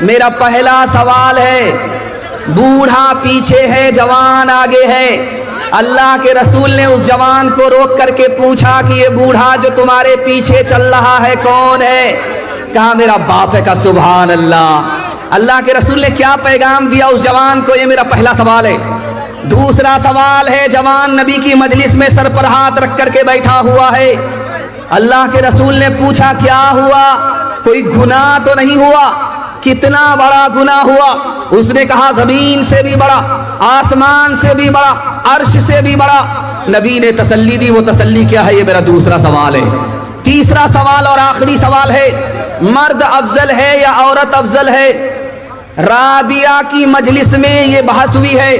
میرا پہلا سوال ہے، بوڑھا پیچھے ہے جوان آگے ہے، اللہ کے رسول نے اس جوان کو روک کر کے پوچھا کہ یہ بوڑھا جو تمہارے پیچھے چل رہا ہے کون ہے؟ کہا میرا باپ ہے۔ کہا سبحان اللہ۔ اللہ کے رسول نے کیا پیغام دیا اس جوان کو؟ یہ میرا پہلا سوال ہے۔ دوسرا سوال ہے، جوان نبی کی مجلس میں سر پر ہاتھ رکھ کر کے بیٹھا ہوا ہے، اللہ کے رسول نے پوچھا کیا ہوا؟ کوئی گناہ تو نہیں ہوا؟ کتنا بڑا گناہ ہوا؟ اس نے کہا زمین سے بھی بڑا، آسمان سے بھی بڑا، عرش سے بھی بڑا۔ نبی نے تسلی دی، وہ تسلی کیا ہے؟ یہ میرا دوسرا سوال ہے۔ تیسرا سوال اور آخری سوال ہے، مرد افضل ہے یا عورت افضل ہے؟ رابعہ کی مجلس میں یہ بحث ہوئی ہے،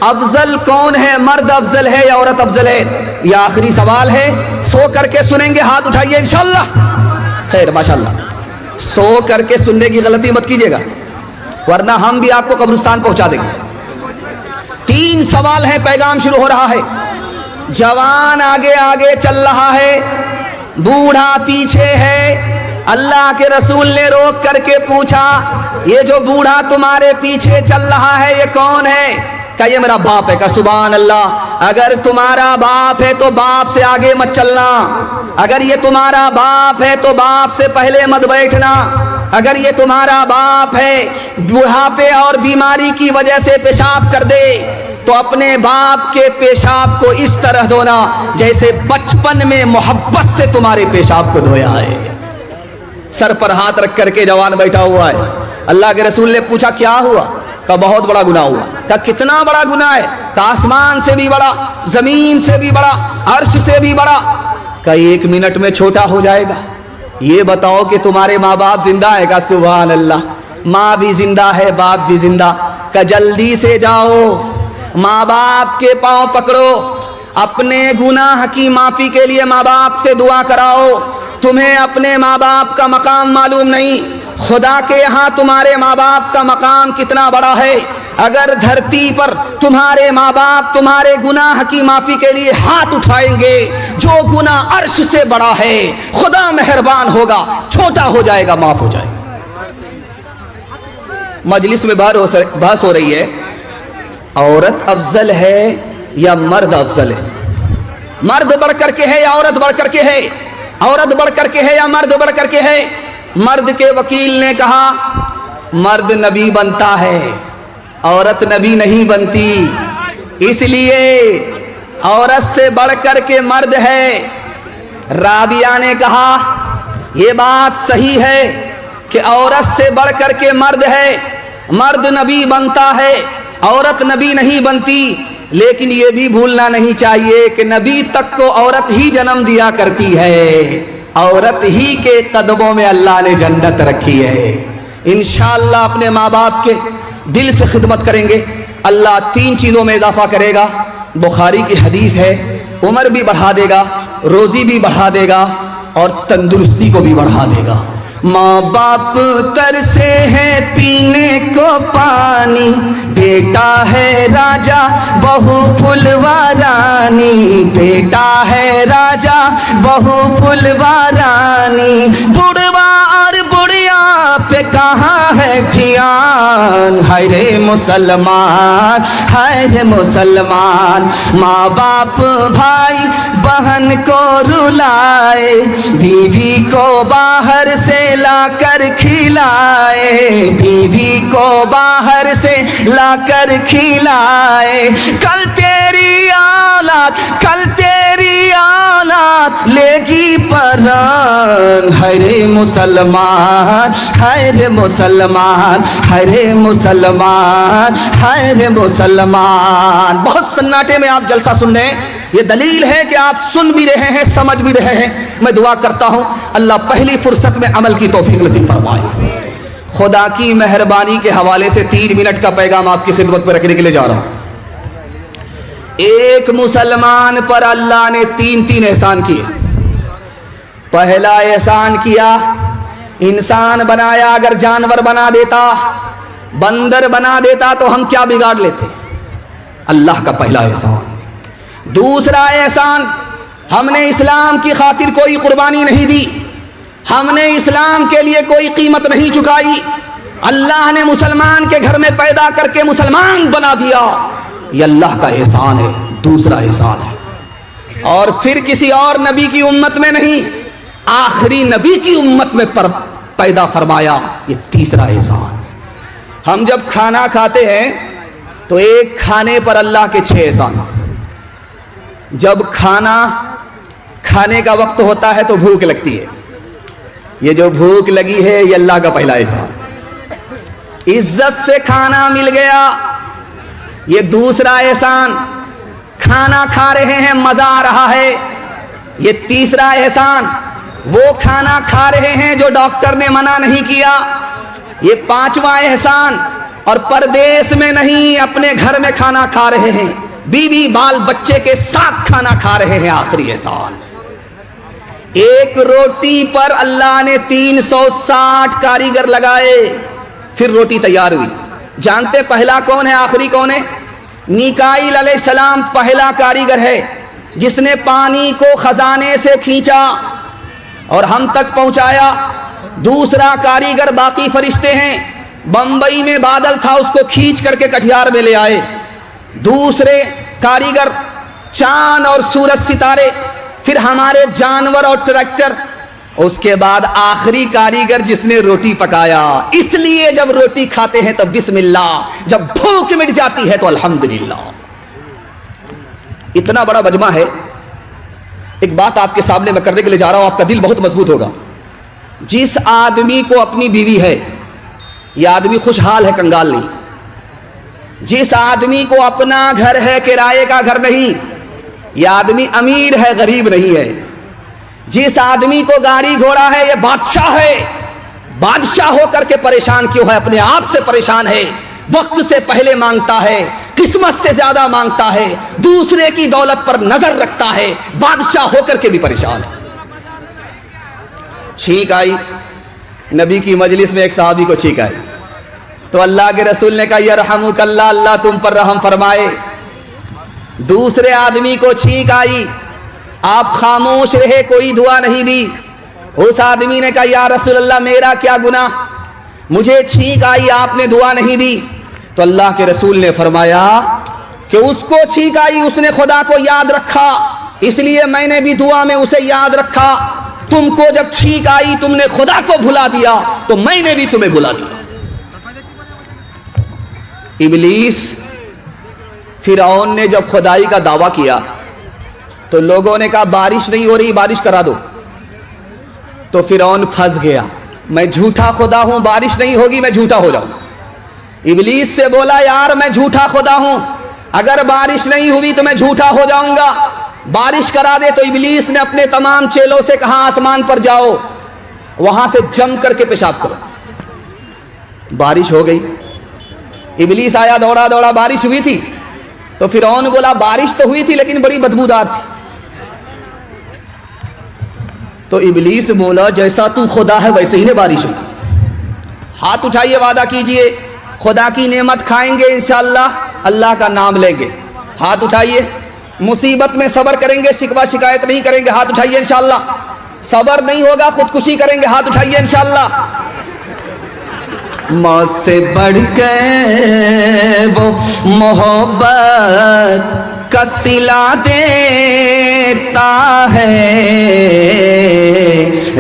افضل کون ہے؟ مرد افضل ہے یا عورت افضل ہے؟ یہ آخری سوال ہے، سو کر کے سنیں گے، ہاتھ اٹھائیے انشاءاللہ۔ خیر ماشاءاللہ، سو کر کے سننے کی غلطی مت کیجیے گا ورنہ ہم بھی آپ کو قبرستان پہنچا دیں گے۔ 3 سوال ہے، پیغام شروع ہو رہا ہے۔ جوان آگے آگے چل رہا ہے، بوڑھا پیچھے ہے۔ اللہ کے رسول نے روک کر کے پوچھا یہ جو بوڑھا تمہارے پیچھے چل رہا ہے یہ کون ہے؟ کہ یہ میرا باپ ہے۔ کہ سبحان اللہ۔ اگر تمہارا باپ ہے تو باپ سے آگے مت چلنا، اگر یہ تمہارا باپ ہے تو باپ سے پہلے مت بیٹھنا، اگر یہ تمہارا باپ ہے بڑھاپے اور بیماری کی وجہ سے پیشاب کر دے تو اپنے باپ کے پیشاب کو اس طرح دھونا جیسے بچپن میں محبت سے تمہارے پیشاب کو دھویا ہے۔ سر پر ہاتھ رکھ کر کے جوان بیٹھا ہوا ہے۔ اللہ کے رسول نے پوچھا کیا ہوا؟ کہ بہت بڑا گناہ ہوا۔ کہ کتنا بڑا گناہ ہے؟ کہ آسمان سے بھی بڑا، زمین سے بھی بڑا، عرش سے بھی بڑا۔ کہ 1 منٹ میں چھوٹا ہو جائے گا۔ یہ بتاؤ کہ تمہارے ماں باپ زندہ ہے؟ کہ سبحان اللہ، ماں بھی زندہ ہے، باپ بھی زندہ۔ کہ جلدی سے جاؤ، ماں باپ کے پاؤں پکڑو، اپنے گناہ کی معافی کے لیے ماں باپ سے دعا کراؤ۔ تمہیں اپنے ماں باپ کا مقام معلوم نہیں، خدا کے یہاں تمہارے ماں باپ کا مقام کتنا بڑا ہے۔ اگر دھرتی پر تمہارے ماں باپ تمہارے گناہ کی معافی کے لیے ہاتھ اٹھائیں گے، جو گناہ عرش سے بڑا ہے خدا مہربان ہوگا، چھوٹا ہو جائے گا، معاف ہو جائے گا۔ مجلس میں بحث ہو رہی ہے، عورت افضل ہے یا مرد افضل ہے؟ مرد بڑھ کر کے ہے یا عورت بڑھ کر کے ہے؟ عورت بڑھ کر کے ہے یا مرد بڑھ کر کے ہے؟ مرد کے وکیل نے کہا مرد نبی بنتا ہے، عورت نبی نہیں بنتی، اس لیے عورت سے بڑھ کر کے مرد ہے۔ رابعہ نے کہا یہ بات صحیح ہے کہ عورت سے بڑھ کر کے مرد ہے، مرد نبی بنتا ہے، عورت نبی نہیں بنتی، لیکن یہ بھی بھولنا نہیں چاہیے کہ نبی تک کو عورت ہی جنم دیا کرتی ہے، عورت ہی کے قدموں میں اللہ نے جنت رکھی ہے۔ انشاءاللہ اپنے ماں باپ کے دل سے خدمت کریں گے، اللہ 3 چیزوں میں اضافہ کرے گا۔ بخاری کی حدیث ہے، عمر بھی بڑھا دے گا، روزی بھی بڑھا دے گا، اور تندرستی کو بھی بڑھا دے گا۔ ماں باپ ترسے ہیں پینے کو پانی، بیٹا ہے راجا بہو پھلوا رانی، بیٹا ہے راجا بہو پھلوا رانی، بڑھوا اور بڑھیا پہ کہاں ہے دھیان، ہائے رے مسلمان، ہائے رے مسلمان۔ ماں باپ بھائی بہن کو رلائے، بیوی کو باہر سے لا کر کھلائے، بیوی کو باہر سے لا کر کھلائے، کل تیری اولاد، کل تیری اولاد لے گی پران، ہائے رے مسلمان، ہائے رے مسلمان، ہائے رے مسلمان، ہائے رے مسلمان۔ بہت سناٹے میں آپ جلسہ سن رہے ہیں، یہ دلیل ہے کہ آپ سن بھی رہے ہیں، سمجھ بھی رہے ہیں۔ میں دعا کرتا ہوں اللہ پہلی فرصت میں عمل کی توفیق نصیب فرمائے۔ خدا کی مہربانی کے حوالے سے 3 منٹ کا پیغام آپ کی خدمت میں رکھنے کے لیے جا رہا ہوں۔ ایک مسلمان پر اللہ نے 3 احسان کیے۔ پہلا احسان کیا، انسان بنایا، اگر جانور بنا دیتا، بندر بنا دیتا تو ہم کیا بگاڑ لیتے؟ اللہ کا پہلا احسان۔ دوسرا احسان، ہم نے اسلام کی خاطر کوئی قربانی نہیں دی، ہم نے اسلام کے لیے کوئی قیمت نہیں چکائی، اللہ نے مسلمان کے گھر میں پیدا کر کے مسلمان بنا دیا، یہ اللہ کا احسان ہے، دوسرا احسان ہے۔ اور پھر کسی اور نبی کی امت میں نہیں، آخری نبی کی امت میں پیدا فرمایا، یہ تیسرا احسان۔ ہم جب کھانا کھاتے ہیں تو ایک کھانے پر اللہ کے 6 احسان۔ جب کھانا کھانے کا وقت ہوتا ہے تو بھوک لگتی ہے، یہ جو بھوک لگی ہے یہ اللہ کا پہلا احسان۔ عزت سے کھانا مل گیا، یہ دوسرا احسان۔ کھانا کھا رہے ہیں، مزہ آ رہا ہے، یہ تیسرا احسان۔ وہ کھانا کھا رہے ہیں جو ڈاکٹر نے منع نہیں کیا، یہ 5واں احسان۔ اور پردیس میں نہیں، اپنے گھر میں کھانا کھا رہے ہیں، بیوی بال بچے کے ساتھ کھانا کھا رہے ہیں، آخری احسان۔ ایک روٹی پر اللہ نے 360 کاریگر لگائے، پھر روٹی تیار ہوئی۔ جانتے پہلا کون ہے، آخری کون ہے؟ میکائیل علیہ السلام پہلا کاریگر ہے جس نے پانی کو خزانے سے کھینچا اور ہم تک پہنچایا۔ دوسرا کاریگر باقی فرشتے ہیں، بمبئی میں بادل تھا، اس کو کھینچ کر کے کٹھیار میں لے آئے۔ دوسرے کاریگر چاند اور سورج ستارے، پھر ہمارے جانور اور ٹریکٹر، اس کے بعد آخری کاریگر جس نے روٹی پکایا۔ اس لیے جب روٹی کھاتے ہیں تو بسم اللہ، جب بھوک مٹ جاتی ہے تو الحمدللہ۔ اتنا بڑا مجمع ہے۔ ایک بات آپ کے سامنے میں کرنے کے لیے جا رہا ہوں، آپ کا دل بہت مضبوط ہوگا۔ جس آدمی کو اپنی بیوی ہے، یہ آدمی خوشحال ہے، کنگال نہیں۔ جس آدمی کو اپنا گھر ہے، کرائے کا گھر نہیں، یہ آدمی امیر ہے، غریب نہیں ہے۔ جس آدمی کو گاڑی گھوڑا ہے، یہ بادشاہ ہے۔ بادشاہ ہو کر کے پریشان کیوں ہے؟ اپنے آپ سے پریشان ہے، وقت سے پہلے مانگتا ہے، قسمت سے زیادہ مانگتا ہے، دوسرے کی دولت پر نظر رکھتا ہے، بادشاہ ہو کر کے بھی پریشان ہے۔ چھینک آئی نبی کی مجلس میں، ایک صحابی کو چھینک آئی تو اللہ کے رسول نے کہا یرحمک اللہ، اللہ تم پر رحم فرمائے۔ دوسرے آدمی کو چھینک آئی، آپ خاموش رہے، کوئی دعا نہیں دی۔ اس آدمی نے کہا یا رسول اللہ میرا کیا گناہ، مجھے چھینک آئی، آپ نے دعا نہیں دی۔ تو اللہ کے رسول نے فرمایا کہ اس کو چھینک آئی، اس نے خدا کو یاد رکھا، اس لیے میں نے بھی دعا میں اسے یاد رکھا۔ تم کو جب چھینک آئی تم نے خدا کو بھلا دیا، تو میں نے بھی تمہیں بھلا دیا۔ ابلیس فرعون نے جب خدائی کا دعویٰ کیا تو لوگوں نے کہا بارش نہیں ہو رہی، بارش کرا دو۔ تو فرعون پھنس گیا، میں جھوٹا خدا ہوں، بارش نہیں ہوگی میں جھوٹا ہو جاؤں۔ ابلیس سے بولا یار میں جھوٹا خدا ہوں، اگر بارش نہیں ہوئی تو میں جھوٹا ہو جاؤں گا، بارش کرا دے۔ تو ابلیس نے اپنے تمام چیلوں سے کہا آسمان پر جاؤ، وہاں سے جم کر کے پیشاب کرو۔ بارش ہو گئی، ابلیس آیا دوڑا دوڑا، بارش ہوئی تھی؟ تو فرعون بولا بارش تو ہوئی تھی لیکن بڑی بدبودار تھی۔ تو ابلیس بولا جیسا تو خدا ہے ویسے ہی نے بارش ہوئی۔ ہاتھ اٹھائیے، وعدہ کیجئے خدا کی نعمت کھائیں گے انشاءاللہ، اللہ کا نام لیں گے۔ ہاتھ اٹھائیے، مصیبت میں صبر کریں گے، شکوہ شکایت نہیں کریں گے، ہاتھ اٹھائیے انشاءاللہ۔ صبر نہیں ہوگا خودکشی کریں گے، ہاتھ اٹھائیے انشاءاللہ۔ موت سے بڑھ کے وہ محبت کا صلہ دیتا ہے،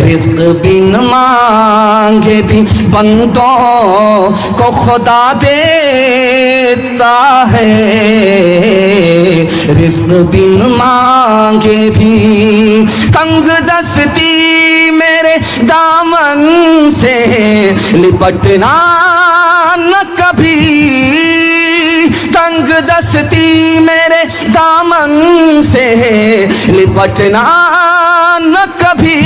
رزق بن مانگے بھی بندوں کو خدا دیتا ہے، رزق بن مانگے بھی۔ تنگ دستی میرے دامن سے لپٹنا نہ کبھی، تنگ دستی میرے دامن سے لپٹنا نہ کبھی،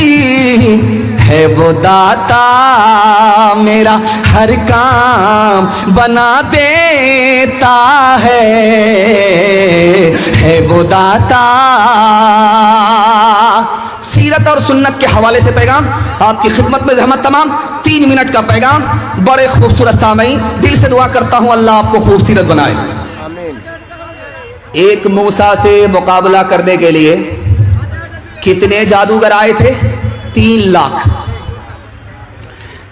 ہے وہ داتا میرا ہر کام بنا دیتا ہے وہ داتا۔ سیرت اور سنت کے حوالے سے پیغام آپ کی خدمت میں زحمت تمام، 3 منٹ کا پیغام، بڑے خوبصورت سامعین، دل سے دعا کرتا ہوں اللہ آپ کو خوبصورت بنائے۔ ایک موسیٰ سے مقابلہ کرنے کے لیے کتنے جادوگر آئے تھے؟ 3 لاکھ۔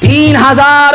3,000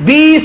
20